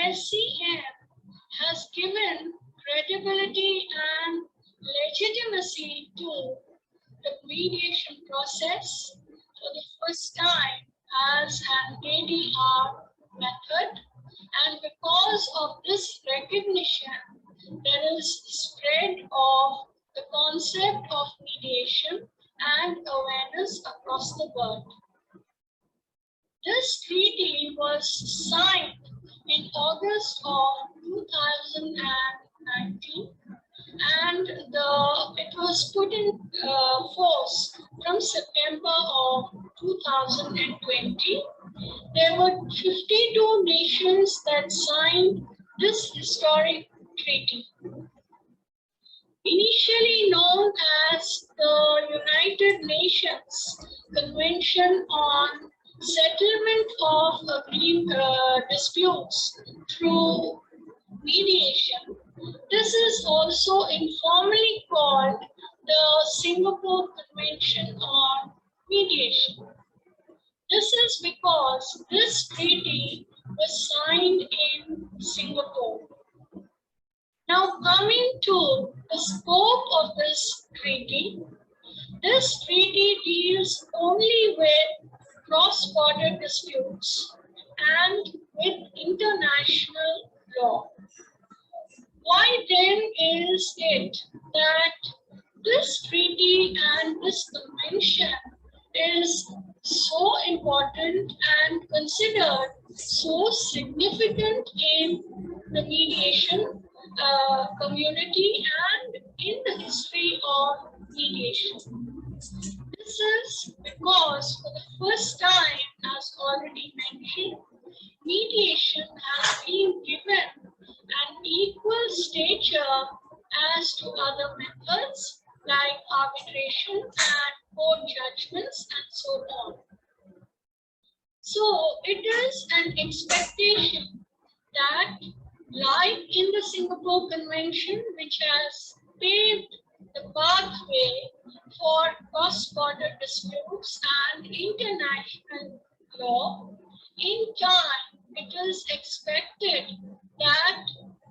SCM has given credibility and legitimacy to the mediation process for the first time as an ADR method, and because of this recognition, there is spread of the concept of mediation and awareness across the world. This treaty was signed in August of 2019, and it was put in force from September of 2020. There were 52 nations that signed this historic treaty. Initially known as the United Nations Convention on Settlement of Disputes through Mediation, this is also informally called the Singapore Convention on Mediation. This is because this treaty was signed in Singapore. Now, coming to the scope of this treaty deals only with cross-border disputes and with international law. Why then is it that this treaty and this convention is so important and considered so significant in the mediation community and in the history of mediation? This is because for the first time, as already mentioned, mediation has been given an equal stature as to other methods like arbitration and court judgments and so on. So it is an expectation that, like in the Singapore Convention, which has paved the pathway for cross-border disputes and international law, in time it is expected that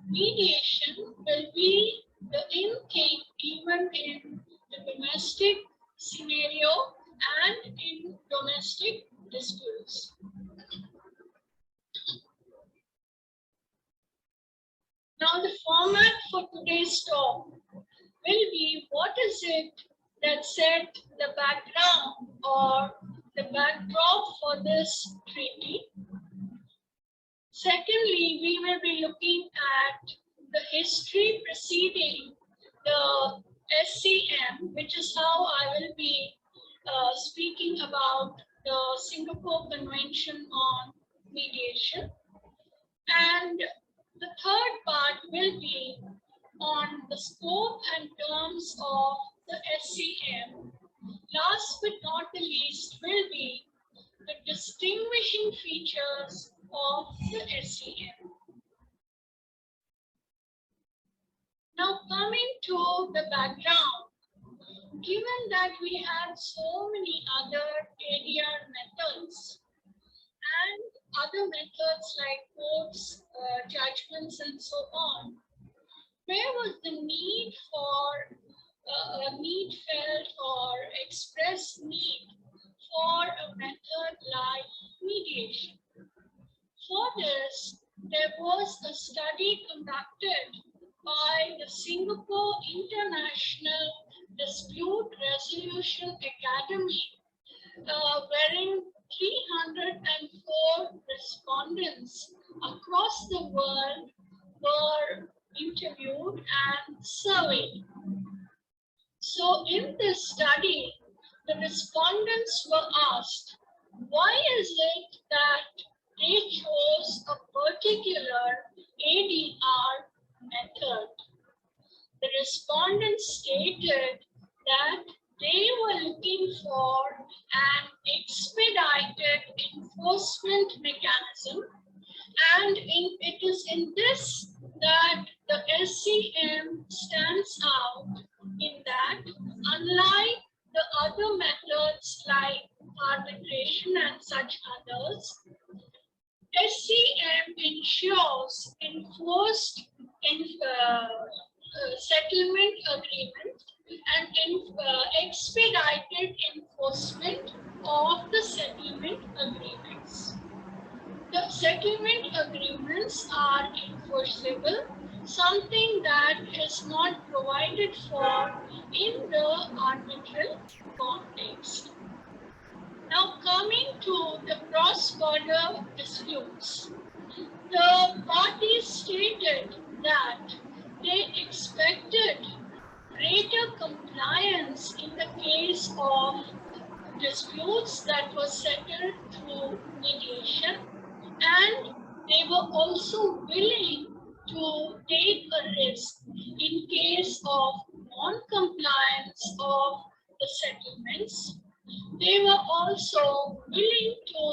mediation will be the in thing even in the domestic scenario and in domestic disputes. Now the format for today's talk will be what is it that set the background or the backdrop for this treaty. Secondly, we will be looking at the history preceding the SCM, which is how I will be speaking about the Singapore Convention on Mediation. And the third part will be on the scope and terms of the SCM. Last but not the least will be the distinguishing features of the SCM. Now coming to the background, given that we have so many other ADR methods and other methods like courts, judgments and so on, where was the need for a need felt or expressed need for a method like mediation? For this, there was a study conducted by the Singapore International Dispute Resolution Academy, wherein 304 respondents across the world were interviewed and surveyed. So in this study, the respondents were asked, why is it that they chose a particular ADR method? The respondents stated that they were looking for an expedited enforcement mechanism, and it is in this that the SCM stands out, in that unlike the other methods like arbitration and such others, SCM ensures enforced settlement agreement and expedited enforcement of the settlement agreements. The settlement agreements are enforceable, something that is not provided for in the arbitral context. Now coming to the cross-border disputes, the parties stated that they expected greater compliance in the case of disputes that were settled through mediation, and they were also willing to take a risk in case of non-compliance of the settlements. They were also willing to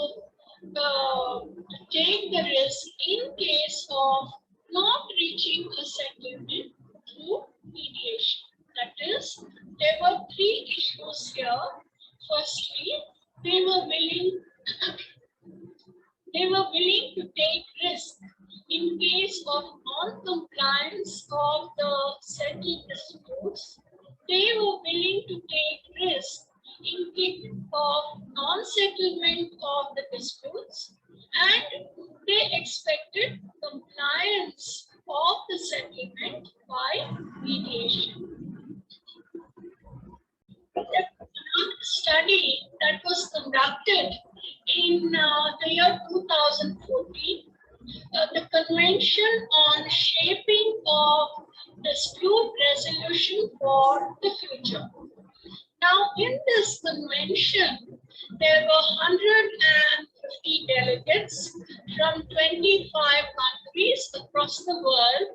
take the risk in case of not reaching a settlement through mediation. That is, there were three issues here. Firstly, they were willing to take risk in case of non-compliance of the settled disputes. They were willing to take risk in case of non-settlement of the disputes, and they expected compliance of the settlement by mediation. A study that was conducted in the year 2014, the Convention on Shaping of Dispute Resolution for the Future. Now, in this convention, there were 150 delegates from 25 countries across the world.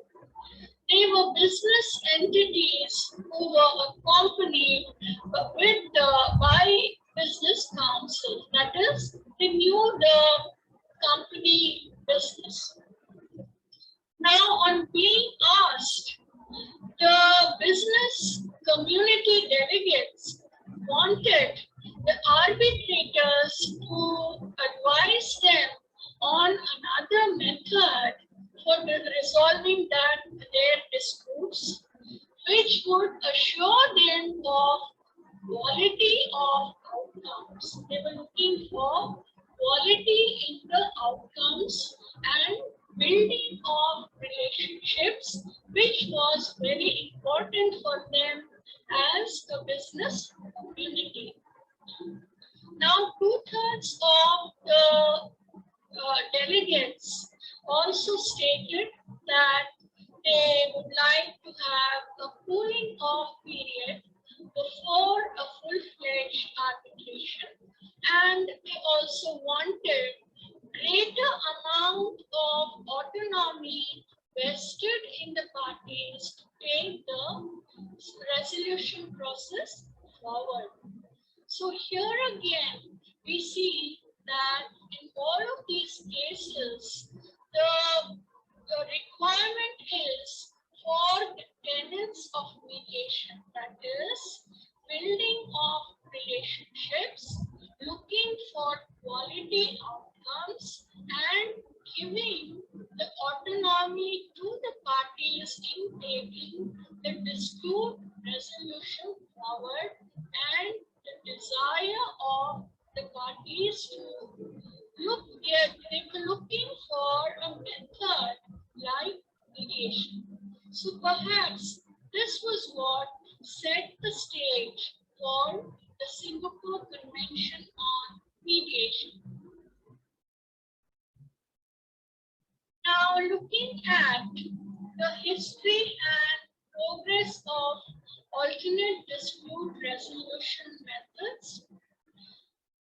They were business entities who were accompanied by business counsel. That is, they knew the company business. Now, on being asked, the business community delegates wanted the arbitrators to advise them on another method for resolving their disputes, which would assure them of quality of outcomes. They were looking for quality in the outcomes and building of relationships, which was very important for them as a business community. Now, 2/3 of the delegates also stated that they would like to have a cooling off period before a full-fledged arbitration, and they also wanted greater amount of autonomy vested in the parties to take the resolution process forward. So here again, we see that in all of these cases, the requirement is for the tenets of mediation, that is, building of relationships, looking for quality outcomes, and giving the autonomy to the parties in taking the dispute resolution forward, and the desire of the parties to they were looking for a method like mediation. So perhaps this was what set the stage for the Singapore Convention on Mediation. Now, looking at the history and progress of alternate dispute resolution methods,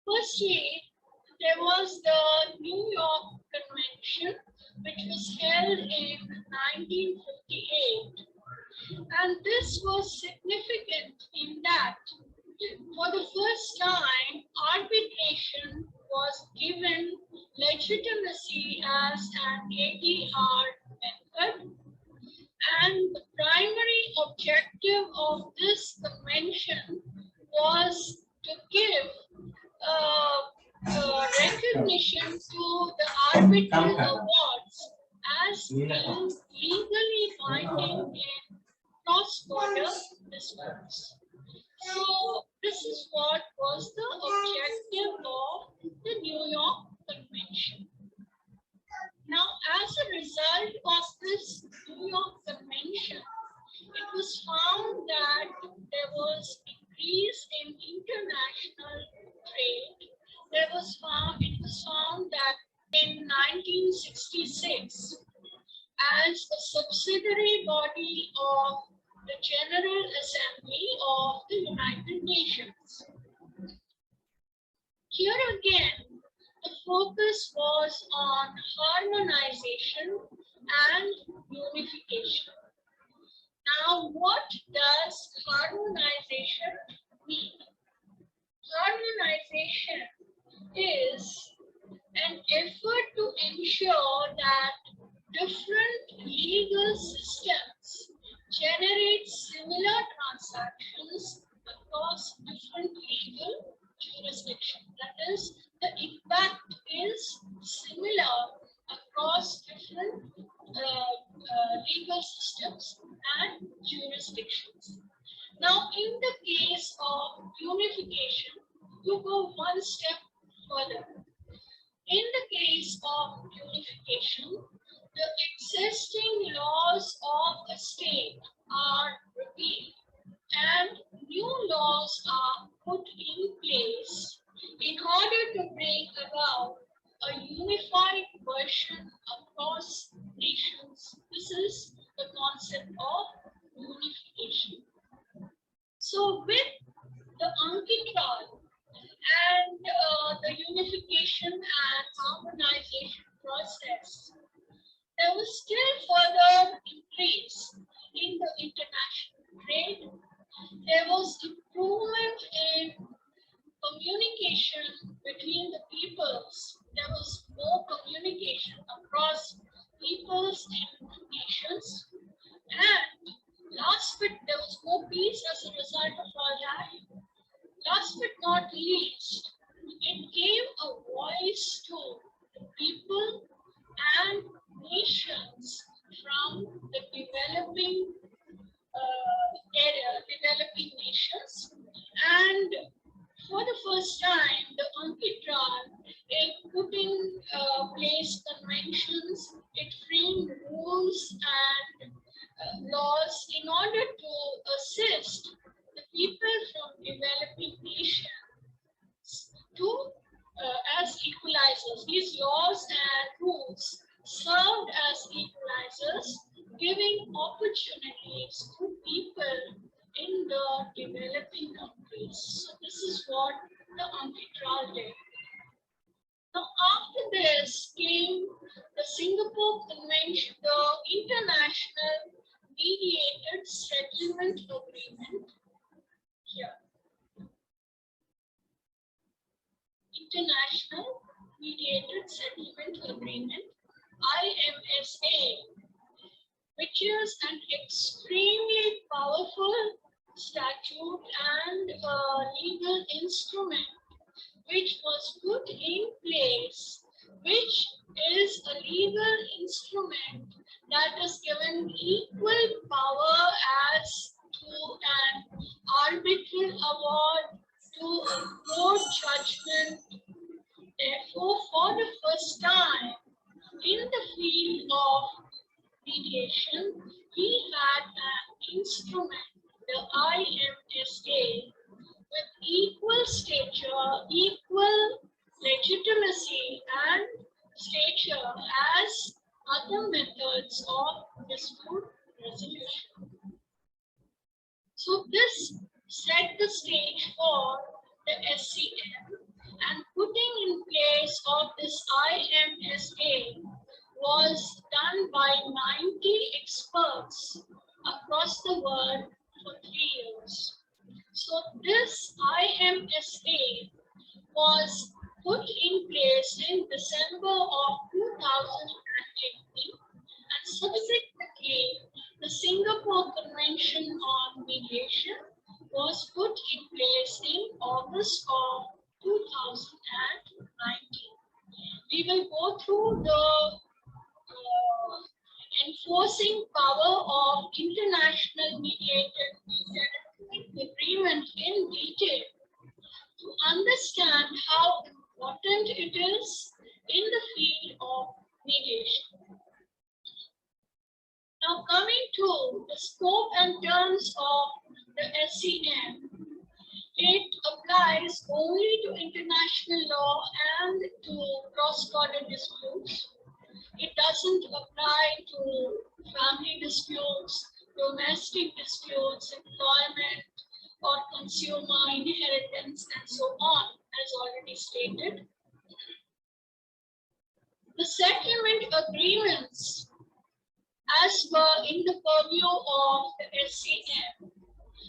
firstly, there was the New York Convention, which was held in 1958. And this was significant in that, for the first time, arbitration was given legitimacy as an ADR method. And the primary objective of this convention was to give recognition to the arbitral awards as being legally binding in cross-border disputes. So this is what was the objective of the New York Convention. Now, as a result of this New York Convention, it was found that there was increase in international trade. It was found that in 1966, as a subsidiary body of the General Assembly of the United Nations. Here again, the focus was on harmonization and unification. Now, what does harmonization mean? Harmonization is an effort to ensure that different legal systems generate similar transactions across different legal jurisdictions. That is, the impact is similar across different legal systems and jurisdictions. Now, in the case of unification, you go one step further. In the case of unification, the existing laws of a state are repealed and new laws are put in place in order to bring about a unified version across nations. This is the concept of unification. So with the Ankitral and the unification and harmonization process, there was still further increase in the international trade. There was improvement in communication between the peoples. There was more communication across peoples and nations. And last but there was more peace as a result of all that. Last but not least, it gave a voice to the people and nations from the developing developing nations. And for the first time, the Ankitral, it put in place conventions, it framed rules and laws in order to assist the people from developing nations to as equalizers. These laws and rules served as equalizers, giving opportunities to people in the developing countries. So this is what the Ankitral did. Now after this came the Singapore Convention, the International Mediated Settlement Agreement. Here. International Mediated Settlement Agreement, IMSA, which is an extremely powerful statute and legal instrument which was put in place, which is a legal instrument that is given equal power as to an arbitral award, to a court judgment. Therefore, for the first time in the field of mediation, we had an instrument, the IMSA, with equal stature, equal legitimacy and stature as other methods of dispute resolution. So this set the stage for the SCM, and putting in place of this IMSA was done by 90 experts across the world for 3 years. So this IMSA was put in place in December of 2018, and subsequently the Singapore Convention on Mediation was put in place in August of 2019. We will go through the enforcing power of international mediated settlement agreement in detail to understand how important it is in the field of mediation. Now coming to the scope and terms of the SCM, it applies only to international law and to cross-border disputes. It doesn't apply to family disputes, domestic disputes, employment, or consumer inheritance, and so on, as already stated. The settlement agreements, as were in the purview of the SCM,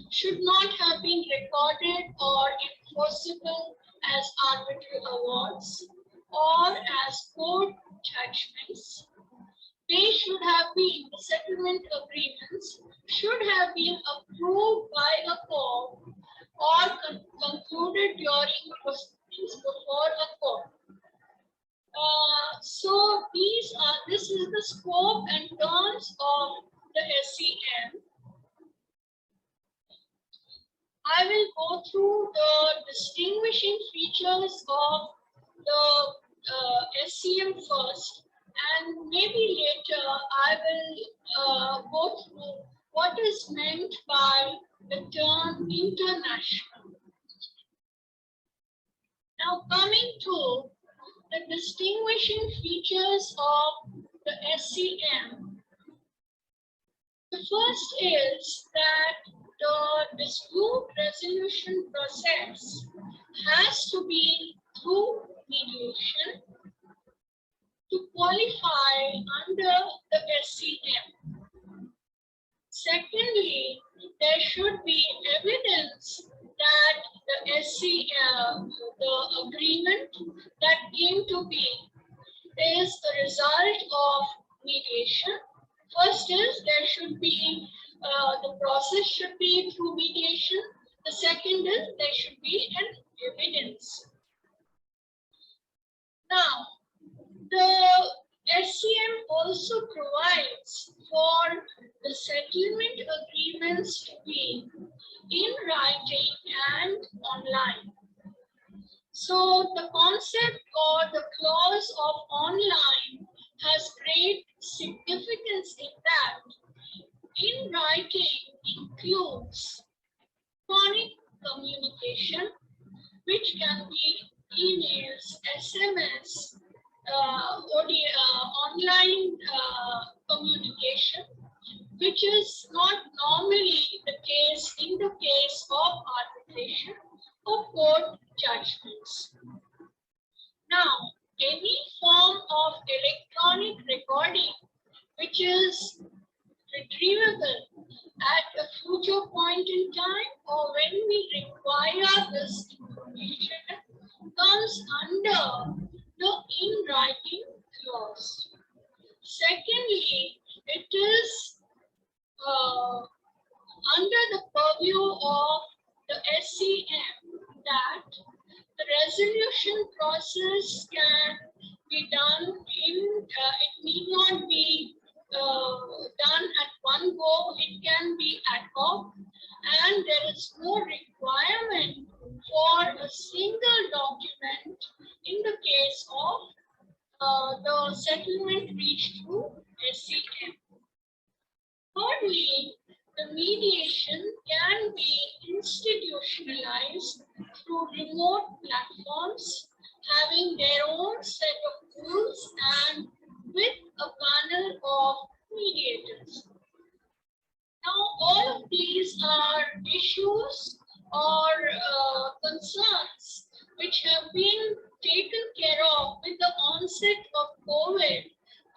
should not have been recorded or enforceable as arbitral awards or as court judgments. They should have been, the settlement agreements should have been approved by a court or concluded during proceedings before a court. So this is the scope and terms of the SCM. I will go through the distinguishing features of the SCM first, and maybe later I will go through what is meant by the term international. Now coming to the distinguishing features of the SCM. The first is that the dispute resolution process has to be through mediation to qualify under the SCM. Secondly, there should be evidence that the SCM, the agreement that came to be, is a result of mediation. First is there should be, the process should be through mediation. The second is there should be an evidence. Now, the SCM also provides for the settlement agreements to be in writing and online. So the concept or the clause of online has great significance in that in writing includes electronic communication, which can be emails, SMS, online communication, which is not normally the case in the case of arbitration or court judgments. Now, any form of electronic recording which is retrievable at a future point in time or when we require this information comes under the in writing clause. Secondly, it is under the purview of the SCM that the resolution process can be done in, it need not be done at one go, it can be ad hoc, and there is no requirement for a single document in the case of the settlement reached through SCM. Thirdly, the mediation can be institutionalized through remote platforms having their own set of rules and with a panel of mediators. Now, all of these are issues or concerns which have been taken care of with the onset of COVID.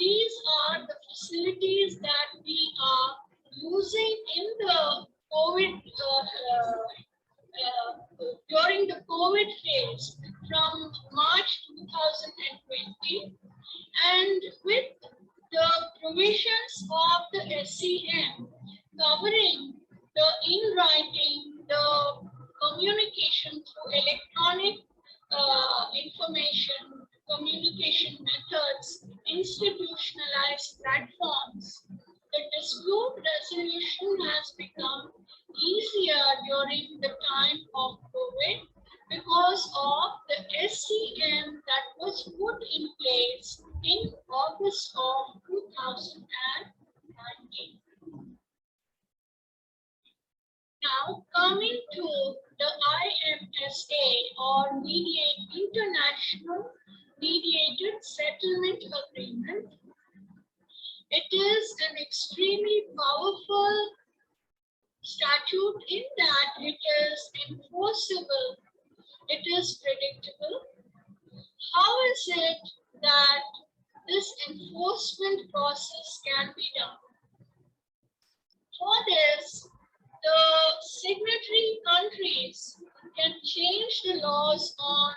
These are the facilities that we are using in the COVID, during the COVID phase from March 2020, and with the provisions of the SCM covering the in writing, the communication through electronic information, communication 2019. Now, coming to the IMSA or International Mediated Settlement Agreement, it is an extremely powerful statute in that it is enforceable, it is predictable. How is it that this enforcement process can be done? For this, the signatory countries can change the laws on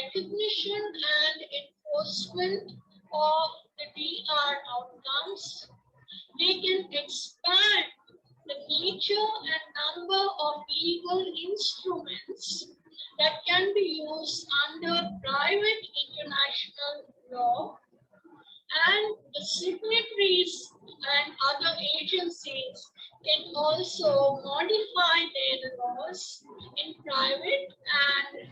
recognition and enforcement of the DR outcomes. They can expand the nature and number of legal instruments that can be used under private international law, and the signatories and other agencies can also modify their laws in private and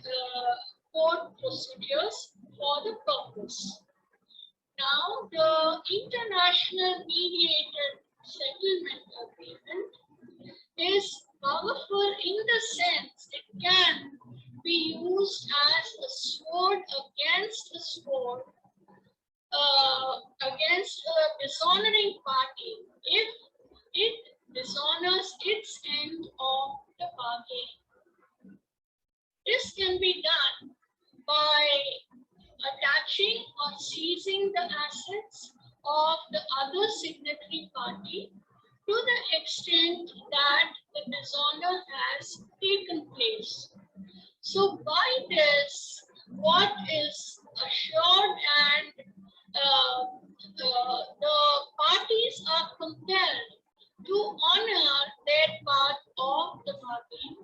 court procedures for the purpose. Now, the International Mediated Settlement Agreement is powerful in the sense it can be used as a sword against a sword, against a dishonoring party if it dishonors its end of the bargain. This can be done by attaching or seizing the assets of the other signatory party to the extent that the dishonor has taken place. So by this, what is assured and the parties are compelled to honor their part of the bargain.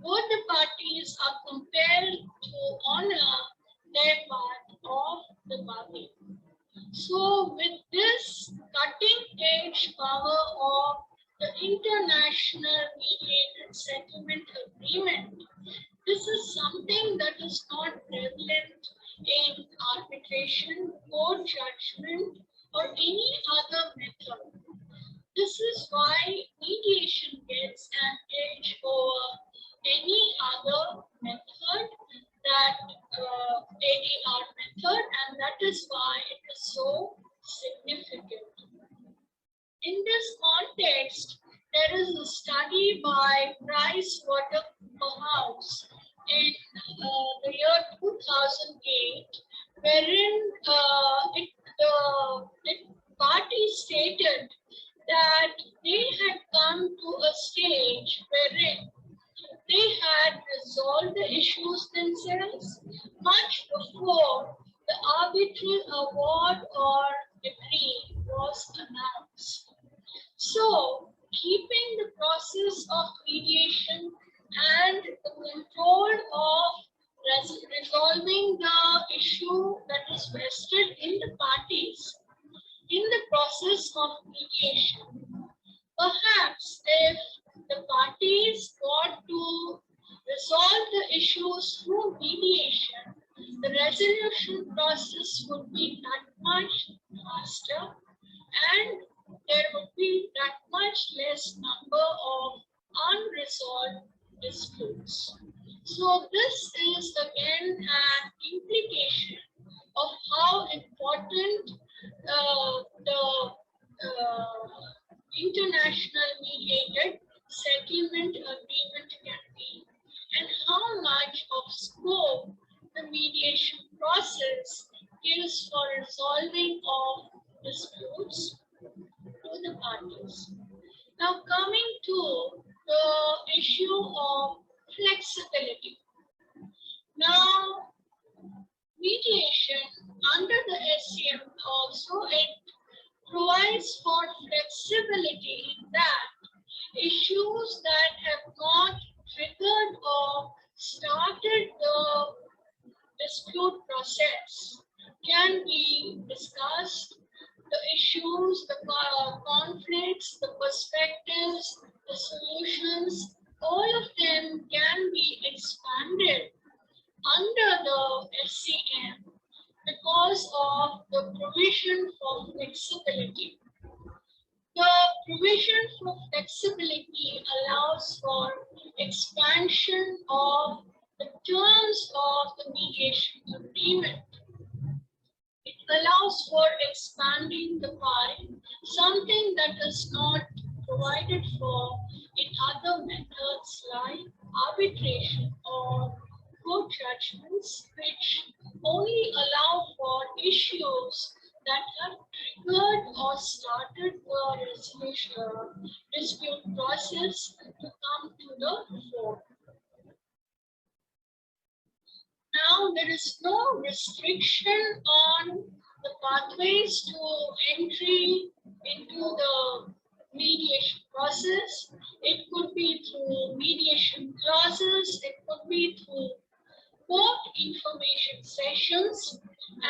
Both the parties are compelled to honor their part of the bargain. So with this cutting-edge power of the International Mediated Settlement Agreement, this is something that is not prevalent in arbitration, court judgment, or any other method. This is why mediation gets an edge over any other method, that ADR method, and that is why it is so significant. In this context, there is a study by Price Waterhouse in the year 2008, wherein the party stated that they had come to a stage wherein they had resolved the issues themselves much before the arbitral award or decree was announced. So, keeping the process of mediation and the control of resolving the issue that is vested in the parties in the process of mediation. Perhaps if the parties got to resolve the issues through mediation, the resolution process would be that much faster and there would be that much less number of unresolved disputes. So this is again an implication of how important the international mediated settlement agreement can be, and how much of scope the mediation process gives for resolving of disputes to the parties. Now coming to the issue of flexibility. Now, mediation under the SCM also, it provides for flexibility in that issues that have not triggered or started the dispute process can be discussed. The issues, the conflicts, the perspectives, the solutions, all of them can be expanded under the SCM, because because of the provision for flexibility. The provision for flexibility allows for expansion of the terms of the mediation agreement. It allows for expanding the pie, something that is not provided for in other methods like arbitration or court judgments, which only allow for issues that have triggered or started the resolution dispute process to come to the fore. Now, there is no restriction on the pathways to entry into the mediation process. It could be through mediation clauses, it could be through court information sessions,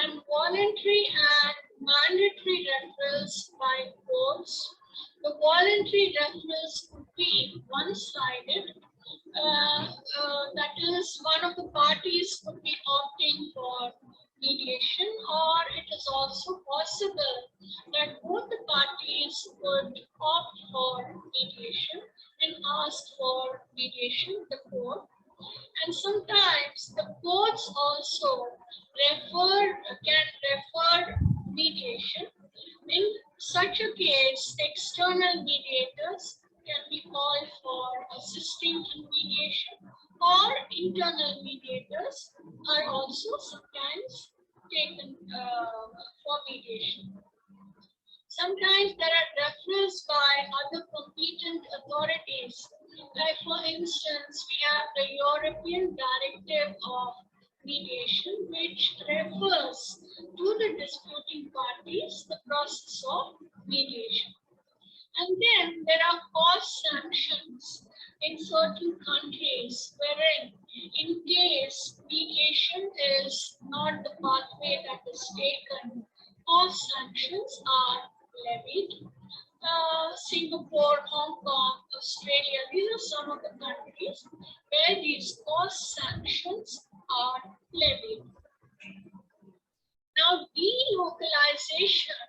and voluntary and mandatory referrals by courts. The voluntary referrals could be one-sided. That is, one of the parties could be opting for mediation, or it is also possible that both the parties would opt for mediation and ask for mediation, the court. And sometimes the courts also can refer mediation. In such a case, external mediators can be called for assisting in mediation, or internal mediators are also sometimes taken for mediation. Sometimes there are referrals by other competent authorities. Like for instance, we have the European Directive of Mediation, which refers to the disputing parties the process of mediation. And then there are cost sanctions in certain countries, wherein in case mediation is not the pathway that is taken, cost sanctions are levied. Singapore, Hong Kong, Australia, these are some of the countries where these cost sanctions are levied. Now, delocalization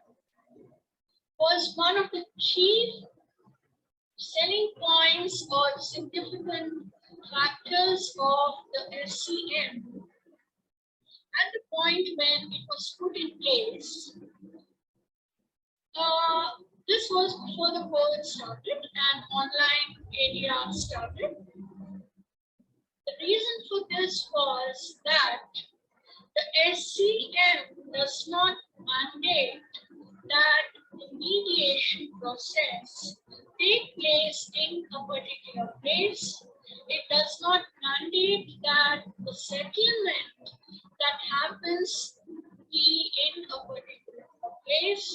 was one of the chief selling points or significant factors of the SCM. At the point when it was put in place, this was before the COVID started and online area started. The reason for this was that the SCM does not mandate that the mediation process take place in a particular place. It does not mandate that the settlement that happens be in a particular place.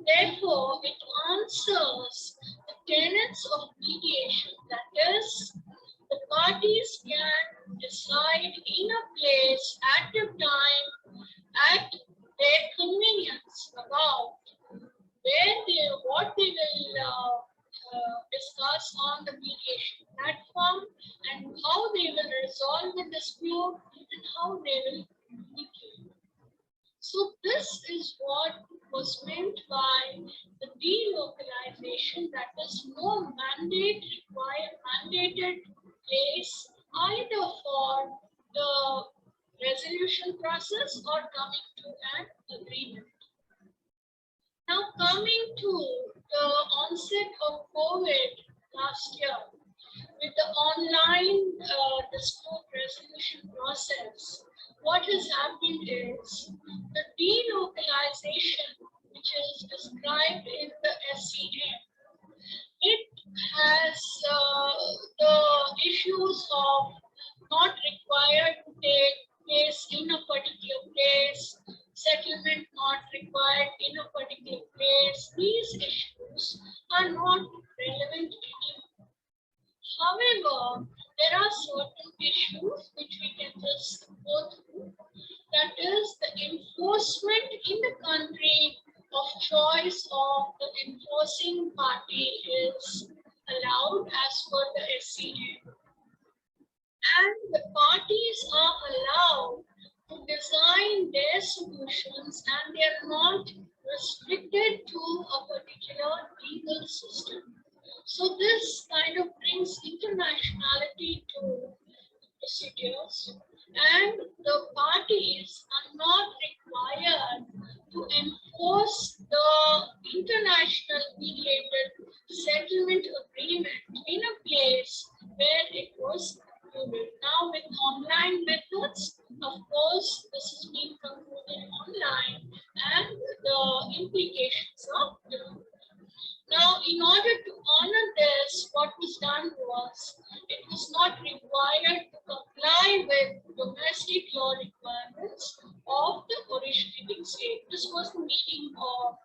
Therefore, it answers the tenets of mediation, that is, the parties can decide in a place at a time at their convenience about what they will discuss on the mediation platform and how they will resolve the dispute and how they will communicate. So this is what was meant by the delocalization, that is no mandated place either for the resolution process or coming to an agreement. Now coming to the onset of COVID last year, with the online dispute resolution process, what has happened is the delocalization, which is described in the SCM, it has the issues of not required to take place in a particular place, settlement not required in a particular place. These issues are not relevant anymore. However, there are certain issues which we can just go through. That is the enforcement in the country of choice of the enforcing party is allowed as per the SCM. And the parties are allowed to design their solutions and they are not restricted to a particular legal system. So this kind of brings internationality to procedures, and the parties are not required to enforce the international mediated settlement agreement in a place where it was concluded. Now with online methods, of course, this is being concluded online and the implications are different. Now, in order to honor this, what was done was it was not required to comply with domestic law requirements of the originating state. This was the meaning of